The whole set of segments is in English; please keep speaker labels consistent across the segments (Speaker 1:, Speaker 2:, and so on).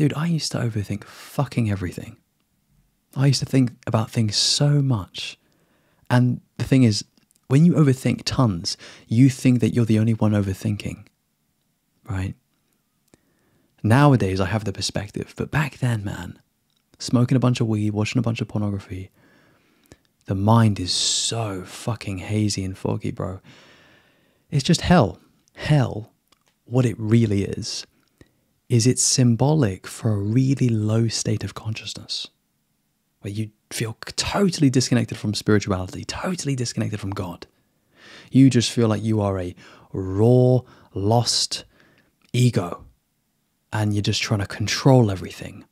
Speaker 1: Dude, I used to overthink fucking everything. I used to think about things so much. And the thing is, when you overthink tons, you think that you're the only one overthinking, right? Nowadays, I have the perspective. But back then, man, smoking a bunch of weed, watching a bunch of pornography, the mind is so fucking hazy and foggy, bro. It's just hell. Hell, what it really is it's symbolic for a really low state of consciousness, where you feel totally disconnected from spirituality, totally disconnected from God. You just feel like you are a raw, lost ego, and you're just trying to control everything.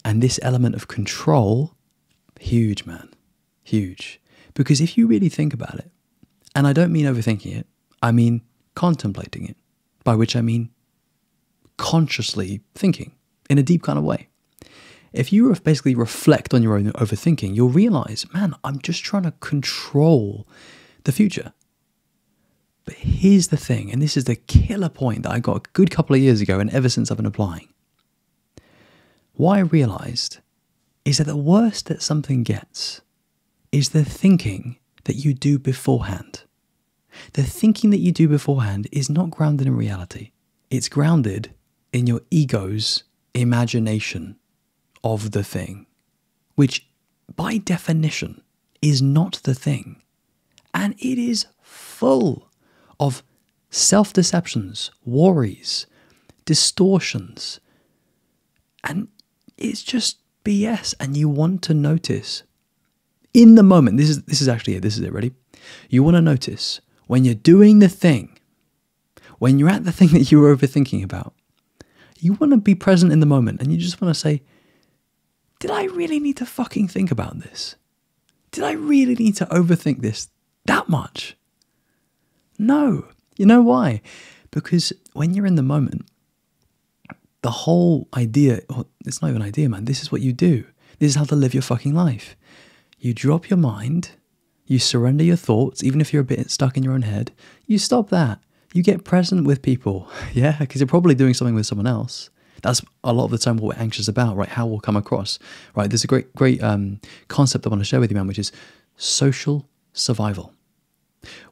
Speaker 1: And this element of control, huge, man, huge. Because if you really think about it, and I don't mean overthinking it, I mean contemplating it, by which I mean consciously thinking in a deep kind of way. If you basically reflect on your own overthinking, you'll realize, man, I'm just trying to control the future. But here's the thing, and this is the killer point that I got a good couple of years ago, and ever since I've been applying. What I realized is that the worst that something gets is the thinking that you do beforehand. The thinking that you do beforehand is not grounded in reality. It's grounded in your ego's imagination of the thing, which by definition is not the thing. And it is full of self-deceptions, worries, distortions, and it's just BS. And you want to notice in the moment, this is actually it, this is it, ready? You want to notice when you're doing the thing, when you're at the thing that you were overthinking about, you want to be present in the moment, and you just want to say, did I really need to fucking think about this? Did I really need to overthink this that much? No. You know why? Because when you're in the moment, the whole idea, it's not even an idea, man, this is what you do. This is how to live your fucking life. You drop your mind, you surrender your thoughts, even if you're a bit stuck in your own head, you stop that. You get present with people, yeah, because you're probably doing something with someone else. That's a lot of the time what we're anxious about, right? How we'll come across, right? There's a great concept I want to share with you, man, which is social survival.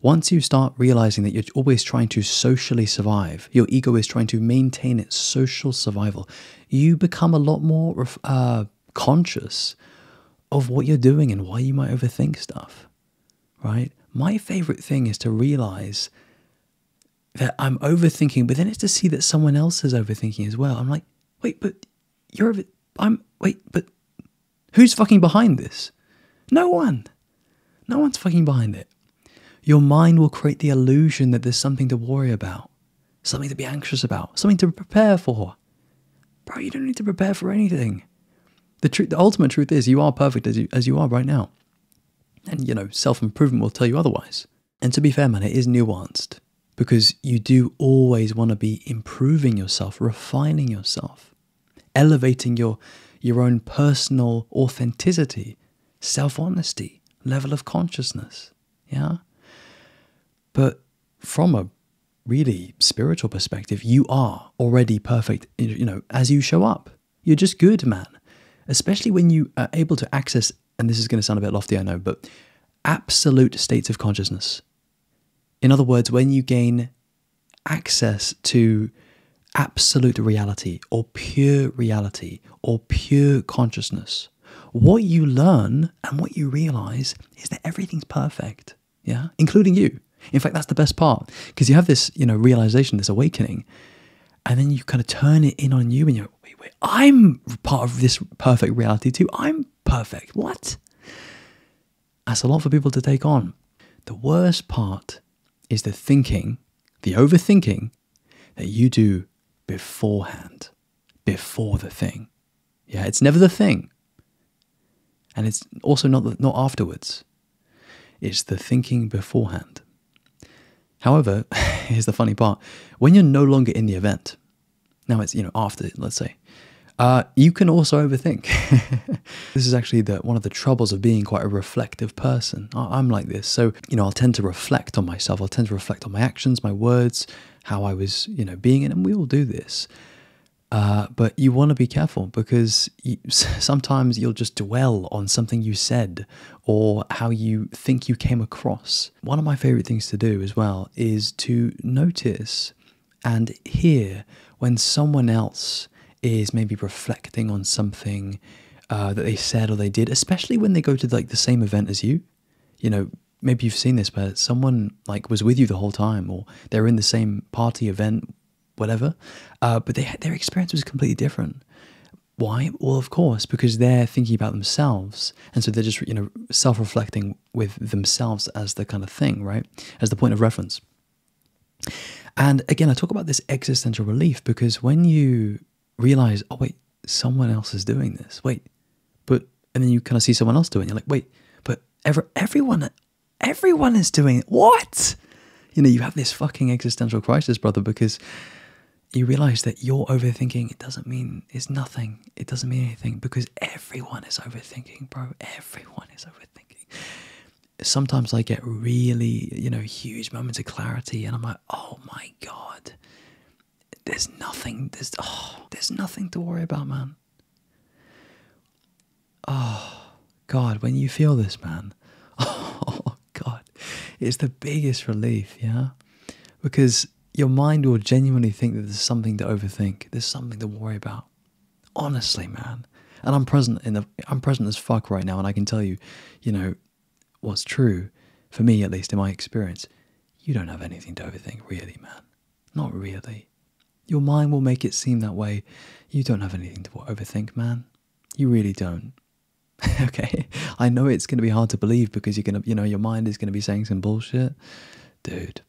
Speaker 1: Once you start realizing that you're always trying to socially survive, your ego is trying to maintain its social survival, you become a lot more conscious of what you're doing and why you might overthink stuff, right? My favorite thing is to realize that I'm overthinking, but then it's to see that someone else is overthinking as well. I'm like, wait, but but who's fucking behind this? No one. No one's fucking behind it. Your mind will create the illusion that there's something to worry about, something to be anxious about, something to prepare for. Bro, you don't need to prepare for anything. The ultimate truth is you are perfect as you are right now. And, self-improvement will tell you otherwise. And to be fair, man, it is nuanced. Because you do always want to be improving yourself, refining yourself, elevating your own personal authenticity, self-honesty, level of consciousness, yeah? But from a really spiritual perspective, you are already perfect, as you show up. You're just good, man. Especially when you are able to access, and this is going to sound a bit lofty, I know, but absolute states of consciousness. In other words, when you gain access to absolute reality or pure consciousness, what you learn and what you realize is that everything's perfect, yeah, including you. In fact, that's the best part, because you have this, realization, this awakening, and then you kind of turn it in on you and you're, wait, I'm part of this perfect reality too. I'm perfect. What? That's a lot for people to take on. The worst part is the overthinking that you do beforehand, before the thing. Yeah, it's never the thing. And it's also not afterwards. It's the thinking beforehand. However, here's the funny part. When you're no longer in the event, now it's, after, let's say, you can also overthink. This is actually one of the troubles of being quite a reflective person. I'm like this. So, I'll tend to reflect on myself. I'll tend to reflect on my actions, my words, how I was, being. And we all do this. But you want to be careful because sometimes you'll just dwell on something you said or how you think you came across. One of my favorite things to do as well is to notice and hear when someone else is maybe reflecting on something that they said or they did, especially when they go to like the same event as you. You know, maybe you've seen this where someone like was with you the whole time, or they're in the same party, event, whatever, but their experience was completely different. Why? Well, of course, because they're thinking about themselves, and so they're just self-reflecting with themselves as the kind of thing, right? As the point of reference. And again, I talk about this existential relief because when you realize, oh wait, someone else is doing this. Wait, but and then you kind of see someone else doing it. You're like, wait, but everyone is doing it. What? You have this fucking existential crisis, brother, because you realize that you're overthinking. It doesn't mean it's nothing. It doesn't mean anything because everyone is overthinking, bro. Everyone is overthinking. Sometimes I get really, huge moments of clarity and I'm like, oh my God, there's nothing to worry about, man. Oh God, when you feel this, man, oh God, it's the biggest relief, yeah? Because your mind will genuinely think that there's something to overthink. There's something to worry about. Honestly, man. And I'm present as fuck right now, and I can tell you, what's true, for me at least in my experience, you don't have anything to overthink, really, man. Not really. Your mind will make it seem that way. You don't have anything to overthink, man. You really don't. Okay? I know it's going to be hard to believe because you're going to, your mind is going to be saying some bullshit. Dude,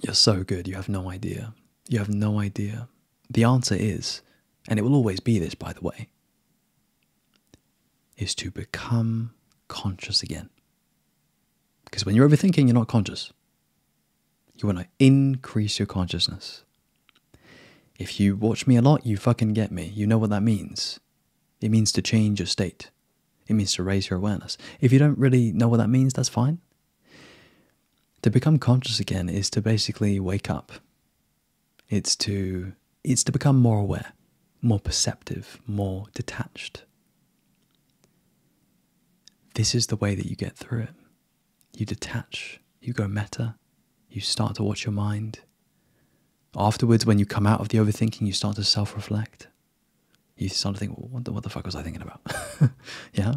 Speaker 1: you're so good. You have no idea. You have no idea. The answer is, and it will always be this, by the way, is to become conscious again. Because when you're overthinking, you're not conscious. You want to increase your consciousness. If you watch me a lot, you fucking get me. You know what that means. It means to change your state. It means to raise your awareness. If you don't really know what that means, that's fine. To become conscious again is to basically wake up. It's to become more aware, more perceptive, more detached. This is the way that you get through it. You detach, you go meta, you start to watch your mind. Afterwards, when you come out of the overthinking, you start to self-reflect. You start to think, well, what the fuck was I thinking about? Yeah?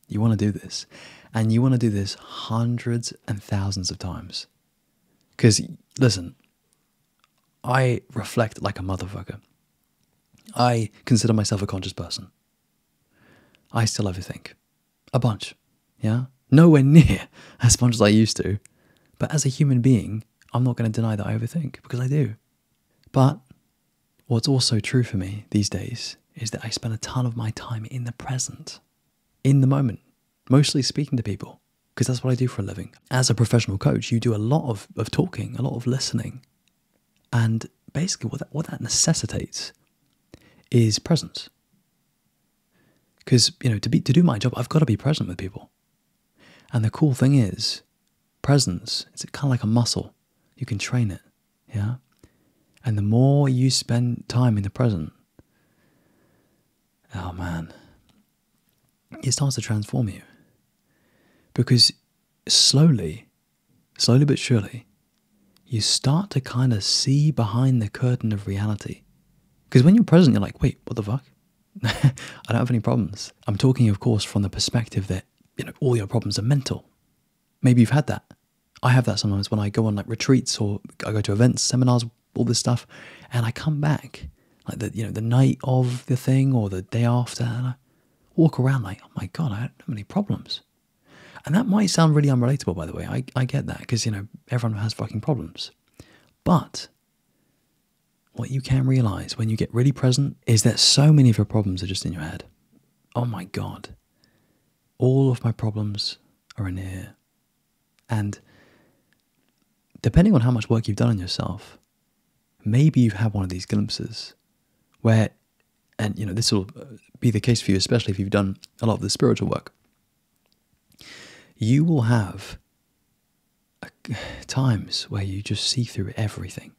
Speaker 1: You want to do this. And you want to do this hundreds and thousands of times. Because, listen, I reflect like a motherfucker. I consider myself a conscious person. I still overthink. A bunch. Yeah? Nowhere near as much as I used to. But as a human being, I'm not going to deny that I overthink, because I do. But what's also true for me these days is that I spend a ton of my time in the present, in the moment, mostly speaking to people, because that's what I do for a living. As a professional coach, you do a lot of talking, a lot of listening. And basically what that necessitates is presence. Because, to do my job, I've got to be present with people. And the cool thing is, presence, it's kind of like a muscle. You can train it, yeah? And the more you spend time in the present, oh man, it starts to transform you. Because slowly but surely, you start to kind of see behind the curtain of reality. Because when you're present, you're like, wait, what the fuck? I don't have any problems. I'm talking, of course, from the perspective that, all your problems are mental. Maybe you've had that. I have that sometimes when I go on like retreats or I go to events, seminars, all this stuff, and I come back like the night of the thing or the day after, and I walk around like, oh my God, I don't have any problems. And that might sound really unrelatable, by the way. I get that because, everyone has fucking problems. But what you can realize when you get really present is that so many of your problems are just in your head. Oh my God. All of my problems are in here. And depending on how much work you've done on yourself, maybe you've had one of these glimpses where, and this will be the case for you, especially if you've done a lot of the spiritual work, you will have times where you just see through everything.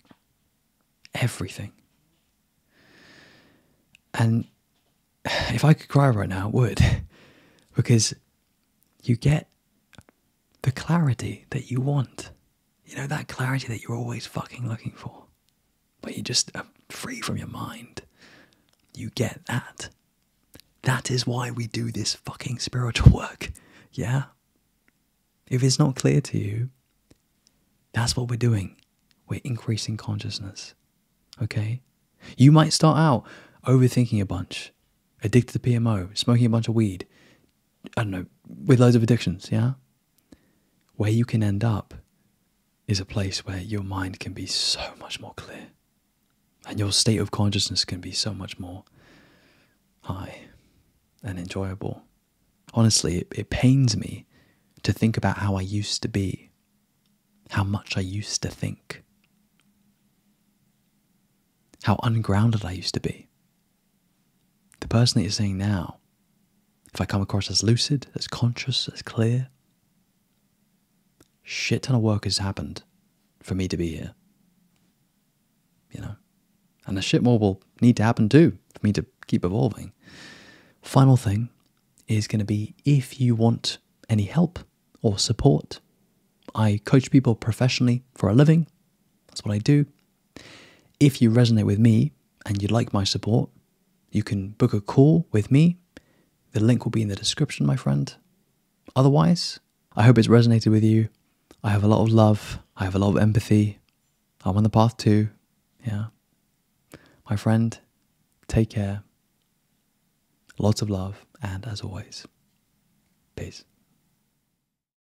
Speaker 1: Everything. And if I could cry right now, I would. Because you get the clarity that you want. You know, that clarity that you're always fucking looking for. But you just are free from your mind. You get that. That is why we do this fucking spiritual work. Yeah? If it's not clear to you, that's what we're doing. We're increasing consciousness. Okay? You might start out overthinking a bunch, addicted to PMO, smoking a bunch of weed, I don't know, with loads of addictions, yeah? Where you can end up is a place where your mind can be so much more clear. And your state of consciousness can be so much more high and enjoyable. Honestly, it pains me to think about how I used to be, how much I used to think, how ungrounded I used to be. The person that you're seeing now, if I come across as lucid, as conscious, as clear, shit ton of work has happened for me to be here. You know? And a shit more will need to happen too for me to keep evolving. Final thing is going to be, if you want any help or support, I coach people professionally for a living. That's what I do. If you resonate with me and you'd like my support, you can book a call with me. The link will be in the description, my friend. Otherwise, I hope it's resonated with you. I have a lot of love. I have a lot of empathy. I'm on the path too. Yeah. My friend, take care. Lots of love. And as always, peace.